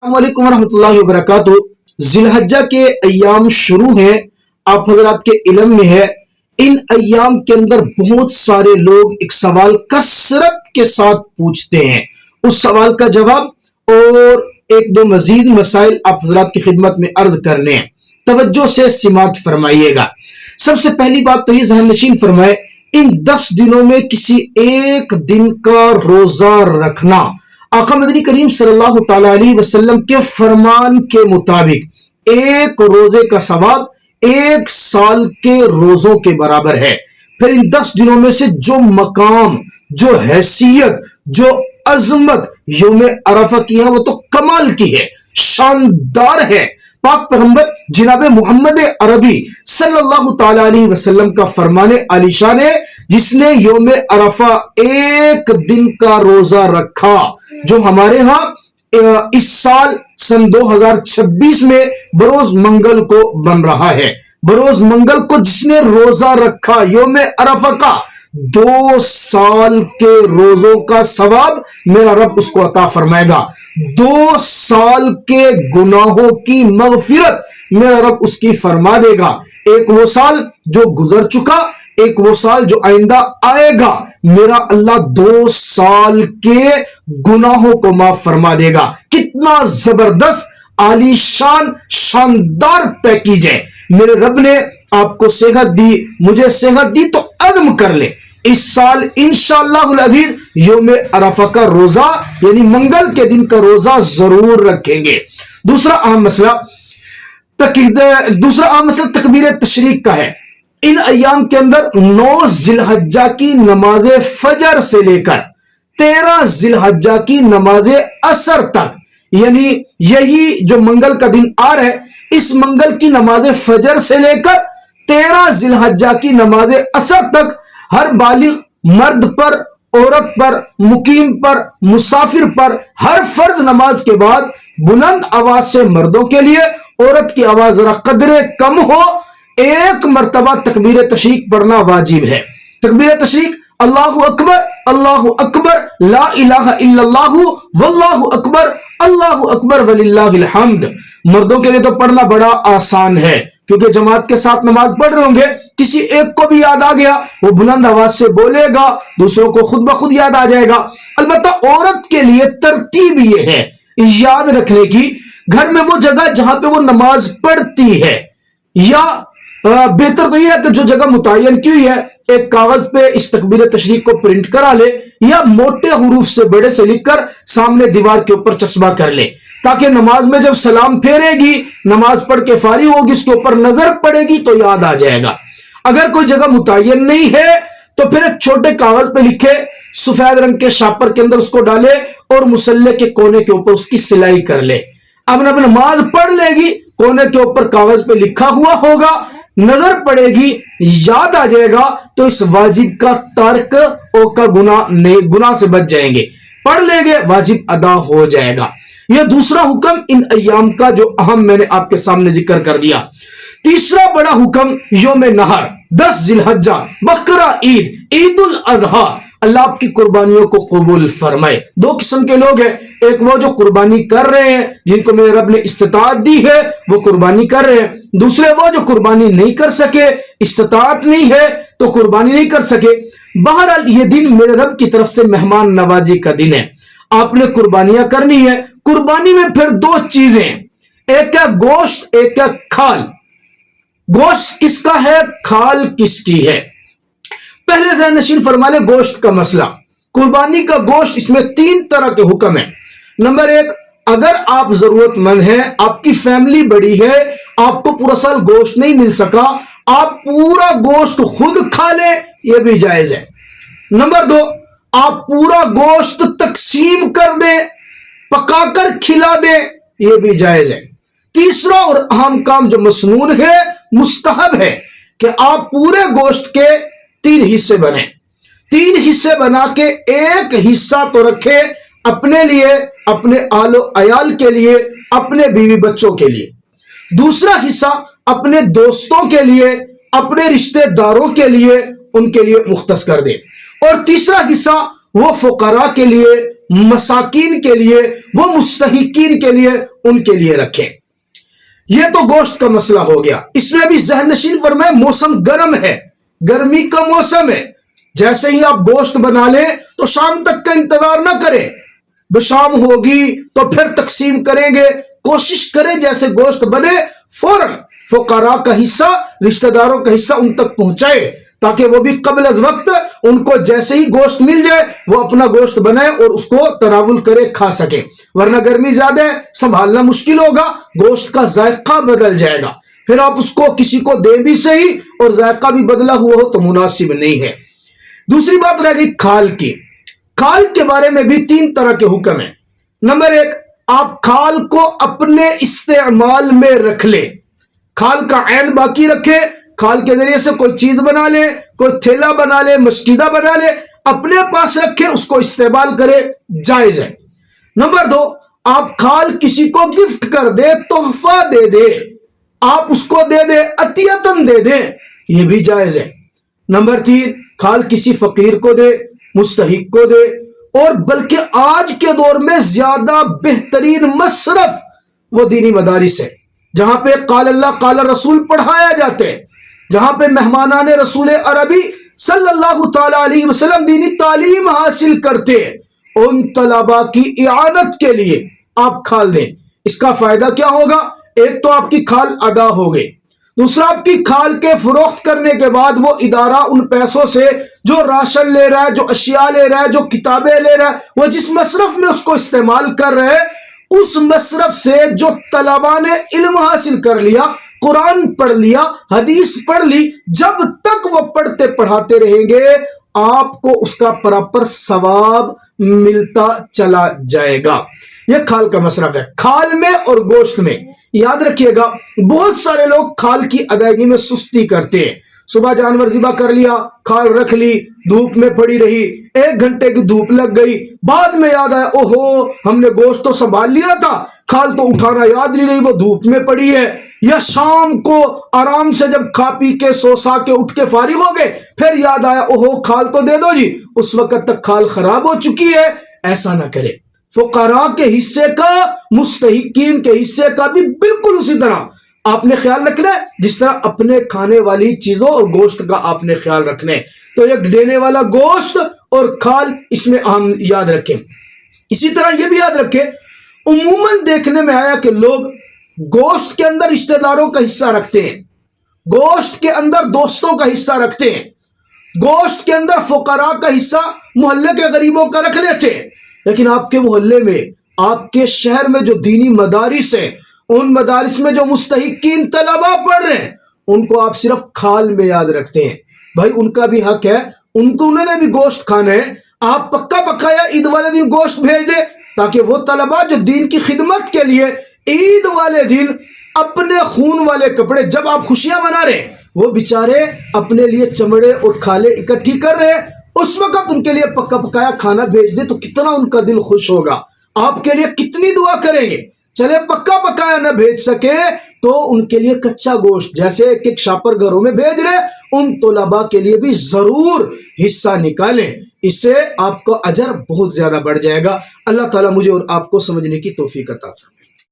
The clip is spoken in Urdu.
السلام علیکم ورحمۃ اللہ وبرکاتہ۔ ذی الحجہ کے ایام شروع ہیں، آپ حضرات کے علم میں ہے ان ایام کے اندر بہت سارے لوگ ایک سوال کثرت کے ساتھ پوچھتے ہیں، اس سوال کا جواب اور ایک دو مزید مسائل آپ حضرات کی خدمت میں عرض کرنے ہیں، توجہ سے سماعت فرمائیے گا۔ سب سے پہلی بات تو یہ ذہن نشین فرمائے، ان 10 دنوں میں کسی ایک دن کا روزہ رکھنا آقا مدنی کریم صلی اللہ تعالی علیہ وسلم کے فرمان کے مطابق ایک روزے کا ثواب 1 سال کے روزوں کے برابر ہے۔ پھر ان 10 دنوں میں سے جو مقام، جو حیثیت، جو عظمت یوم عرفہ کی ہے وہ تو کمال کی ہے، شاندار ہے۔ پاک پیغمبر جناب محمد عربی صلی اللہ تعالی علیہ وسلم کا فرمان عالی شان ہے، جس نے یوم عرفہ 1 دن کا روزہ رکھا، جو ہمارے ہاں اس سال سن 2026 میں بروز منگل کو بن رہا ہے۔ بروز منگل کو جس نے روزہ رکھا یوم عرفہ کا، 2 سال کے روزوں کا ثواب میرا رب اس کو عطا فرمائے گا۔ 2 سال کے گناہوں کی مغفرت میرا رب اس کی فرما دے گا۔ ایک وہ سال جو گزر چکا، ایک وہ سال جو آئندہ آئے گا، میرا اللہ 2 سال کے گناہوں کو معاف فرما دے گا۔ کتنا زبردست، عالی شان، شاندار پیکیج ہے۔ میرے رب نے آپ کو صحت دی، مجھے صحت دی، تو عزم کر لے اس سال انشاءاللہ العزیز یوم عرفہ کا روزہ یعنی منگل کے دن کا روزہ ضرور رکھیں گے۔ دوسرا اہم مسئلہ تکبیر تشریق کا ہے۔ ان ایام کے اندر 9 ذی الحجہ کی نماز فجر سے لے کر 13 ذی الحجہ کی نماز عصر تک، یعنی یہی جو منگل کا دن آ رہا ہے، اس منگل کی نماز فجر سے لے کر 13 ذی الحجہ کی نماز عصر تک ہر بالغ مرد پر، عورت پر، مقیم پر، مسافر پر ہر فرض نماز کے بعد بلند آواز سے مردوں کے لیے، عورت کی آواز ذرا قدرے کم ہو، 1 مرتبہ تکبیر تشریق پڑھنا واجب ہے۔ تکبیر تشریق اللہ اکبر، اللہ اکبر، لا الہ الا اللہ، واللہ اکبر، اللہ اکبر وللہ الحمد۔ مردوں کے لیے تو پڑھنا بڑا آسان ہے، کیونکہ جماعت کے ساتھ نماز پڑھ رہے ہوں گے، کسی ایک کو بھی یاد آ گیا، وہ بلند آواز سے بولے گا، دوسروں کو خود بخود یاد آ جائے گا۔ البتہ عورت کے لیے ترتیب یہ ہے یاد رکھنے کی، گھر میں وہ جگہ جہاں پہ وہ نماز پڑھتی ہے، یا بہتر تو یہ ہے کہ جو جگہ متعین کی ہوئی ہے ایک کاغذ پہ اس تکبیر تشریق کو پرنٹ کرا لے، یا موٹے حروف سے بڑے سے لکھ کر سامنے دیوار کے اوپر چسپاں کر لے، تاکہ نماز میں جب سلام پھیرے گی، نماز پڑھ کے فارغ ہوگی، اس کے اوپر نظر پڑے گی تو یاد آ جائے گا۔ اگر کوئی جگہ متعین نہیں ہے تو پھر ایک چھوٹے کاغذ پہ لکھے، سفید رنگ کے شاپر کے اندر اس کو ڈالے اور مصلی کے کونے کے اوپر اس کی سلائی کر لے۔ اب نماز پڑھ لے گی، کونے کے اوپر کاغذ پہ لکھا ہوا ہوگا، نظر پڑے گی، یاد آ جائے گا، تو اس واجب کا ترک کا گناہ سے بچ جائیں گے، پڑھ لیں گے، واجب ادا ہو جائے گا۔ یہ دوسرا حکم ان ایام کا جو اہم میں نے آپ کے سامنے ذکر کر دیا۔ تیسرا بڑا حکم یوم نحر، 10 ذی الحجہ، بقرہ عید، عید الاضحیٰ، اللہ آپ کی قربانیوں کو قبول فرمائے۔ 2 قسم کے لوگ ہیں، ایک وہ جو قربانی کر رہے ہیں، جن کو میرے رب نے استطاعت دی ہے وہ قربانی کر رہے ہیں، دوسرے وہ جو قربانی نہیں کر سکے، استطاعت نہیں ہے تو قربانی نہیں کر سکے۔ بہرحال یہ دن میرے رب کی طرف سے مہمان نوازی کا دن ہے، آپ نے قربانیاں کرنی ہے۔ قربانی میں پھر 2 چیزیں، ایک ہے گوشت، ایک ہے کھال۔ گوشت کس کا ہے، کھال کس کی ہے؟ پہلے ذہن نشین فرما لے گوشت کا مسئلہ۔ قربانی کا گوشت، اس میں 3 طرح کے حکم ہیں۔ نمبر 1، اگر آپ ضرورت مند ہیں، آپ کی فیملی بڑی ہے، آپ کو پورا سال گوشت نہیں مل سکا، آپ پورا گوشت خود کھا لیں، یہ بھی جائز ہے۔ نمبر 2، آپ پورا گوشت تقسیم کر دیں، پکا کر کھلا دیں، یہ بھی جائز ہے۔ تیسرا اور اہم کام جو مسنون ہے، مستحب ہے، کہ آپ پورے گوشت کے 3 حصے بنیں، 3 حصے بنا کے ایک حصہ تو رکھے اپنے لیے، اپنے آل و عیال کے لیے، اپنے بیوی بچوں کے لیے، دوسرا حصہ اپنے دوستوں کے لیے، اپنے رشتہ داروں کے لیے، ان کے لیے مختص کر دے، اور تیسرا حصہ وہ فقراء کے لیے، مساکین کے لیے، وہ مستحقین کے لیے، ان کے لیے رکھیں۔ یہ تو گوشت کا مسئلہ ہو گیا۔ اس میں بھی ذہن نشین فرمائے موسم گرم ہے، گرمی کا موسم ہے، جیسے ہی آپ گوشت بنا لیں تو شام تک کا انتظار نہ کریں، بشام ہوگی تو پھر تقسیم کریں گے۔ کوشش کریں جیسے گوشت بنے فوراً فقراء کا حصہ، رشتہ داروں کا حصہ ان تک پہنچائے، تاکہ وہ بھی قبل از وقت ان کو جیسے ہی گوشت مل جائے وہ اپنا گوشت بنائے اور اس کو تناول کرے، کھا سکے، ورنہ گرمی زیادہ ہے، سنبھالنا مشکل ہوگا، گوشت کا ذائقہ بدل جائے گا، پھر آپ اس کو کسی کو دے بھی صحیح اور ذائقہ بھی بدلا ہوا ہو تو مناسب نہیں ہے۔ دوسری بات رہ گئی کھال کی۔ کھال کے بارے میں بھی 3 طرح کے حکم ہیں۔ نمبر 1، آپ کھال کو اپنے استعمال میں رکھ لیں، کھال کا عین باقی رکھے، کھال کے ذریعے سے کوئی چیز بنا لے، کوئی تھیلا بنا لے، مشکیدہ بنا لے، اپنے پاس رکھے، اس کو استعمال کرے، جائز ہے۔ نمبر 2، آپ کھال کسی کو گفٹ کر دے، تحفہ دے دے، آپ اس کو دے دے، عطیتاً دے دے، یہ بھی جائز ہے۔ نمبر 3، کھال کسی فقیر کو دے، مستحق کو دے، اور بلکہ آج کے دور میں زیادہ بہترین مصرف وہ دینی مدارس ہے، جہاں پہ قال اللہ قال رسول پڑھایا جاتے ہیں، جہاں پہ مہمانان رسول عربی صلی اللہ تعالی علیہ وسلم دینی تعلیم حاصل کرتے ہیں، ان طلباء کی اعانت کے لیے آپ کھال دیں۔ اس کا فائدہ کیا ہوگا؟ ایک تو آپ کی کھال ادا ہو گئی، دوسرا آپ کی کھال کے فروخت کرنے کے بعد وہ ادارہ ان پیسوں سے جو راشن لے رہا ہے، جو اشیاء لے رہا ہے، جو کتابیں لے رہا ہے، وہ جس مصرف میں اس کو استعمال کر رہے ہیں، اس مصرف سے جو طلباء نے علم حاصل کر لیا، قرآن پڑھ لیا، حدیث پڑھ لی، جب تک وہ پڑھتے پڑھاتے رہیں گے آپ کو اس کا پراپر ثواب ملتا چلا جائے گا۔ یہ کھال کا مصرف ہے۔ کھال میں اور گوشت میں یاد رکھیے گا، بہت سارے لوگ کھال کی ادائیگی میں سستی کرتے ہیں۔ صبح جانور ذبح کر لیا، کھال رکھ لی، دھوپ میں پڑی رہی، 1 گھنٹے کی دھوپ لگ گئی، بعد میں یاد آیا اوہو ہم نے گوشت تو سنبھال لیا تھا، کھال تو اٹھانا یاد نہیں رہی، وہ دھوپ میں پڑی ہے۔ یا شام کو آرام سے جب کھا پی کے سو سا کے اٹھ کے فارغ ہو گئے، پھر یاد آیا اوہو کھال تو دے دو جی، اس وقت تک کھال خراب ہو چکی ہے۔ ایسا نہ کرے۔ فقراء کے حصے کا، مستحقین کے حصے کا بھی بالکل اسی طرح آپ نے خیال رکھنا ہے جس طرح اپنے کھانے والی چیزوں اور گوشت کا آپ نے خیال رکھنا ہے۔ تو ایک دینے والا گوشت اور کھال، اس میں اہم یاد رکھیں۔ اسی طرح یہ بھی یاد رکھیں، عموماً دیکھنے میں آیا کہ لوگ گوشت کے اندر رشتہ داروں کا حصہ رکھتے ہیں، گوشت کے اندر دوستوں کا حصہ رکھتے ہیں، گوشت کے اندر فقراء کا حصہ محلے کے غریبوں کا رکھ لیتے ہیں، لیکن آپ کے محلے میں، آپ کے شہر میں جو دینی مدارس ہیں، ان مدارس میں جو مستحقین طلباء پڑھ رہے ہیں، ان کو آپ صرف کھال میں یاد رکھتے ہیں۔ بھائی ان کا بھی حق ہے، انہوں نے بھی گوشت کھانا ہے، آپ پکا پکایا عید والے دن گوشت بھیج دیں، تاکہ وہ طلباء جو دین کی خدمت کے لیے عید والے دن اپنے خون والے کپڑے، جب آپ خوشیاں منا رہے ہیں، وہ بیچارے اپنے لیے چمڑے اور کھالے اکٹھی کر رہے ہیں، اس وقت ان کے لیے پکا پکایا کھانا بھیج دے تو کتنا ان کا دل خوش ہوگا، آپ کے لیے کتنی دعا کریں گے۔ چلے پکا پکایا نہ بھیج سکے تو ان کے لیے کچا گوشت جیسے ایک شاپر گھروں میں بھیج رہے، ان طلباء کے لیے بھی ضرور حصہ نکالیں، اس سے آپ کو اجر بہت زیادہ بڑھ جائے گا۔ اللہ تعالیٰ مجھے اور آپ کو سمجھنے کی توفیق عطا فرمائے۔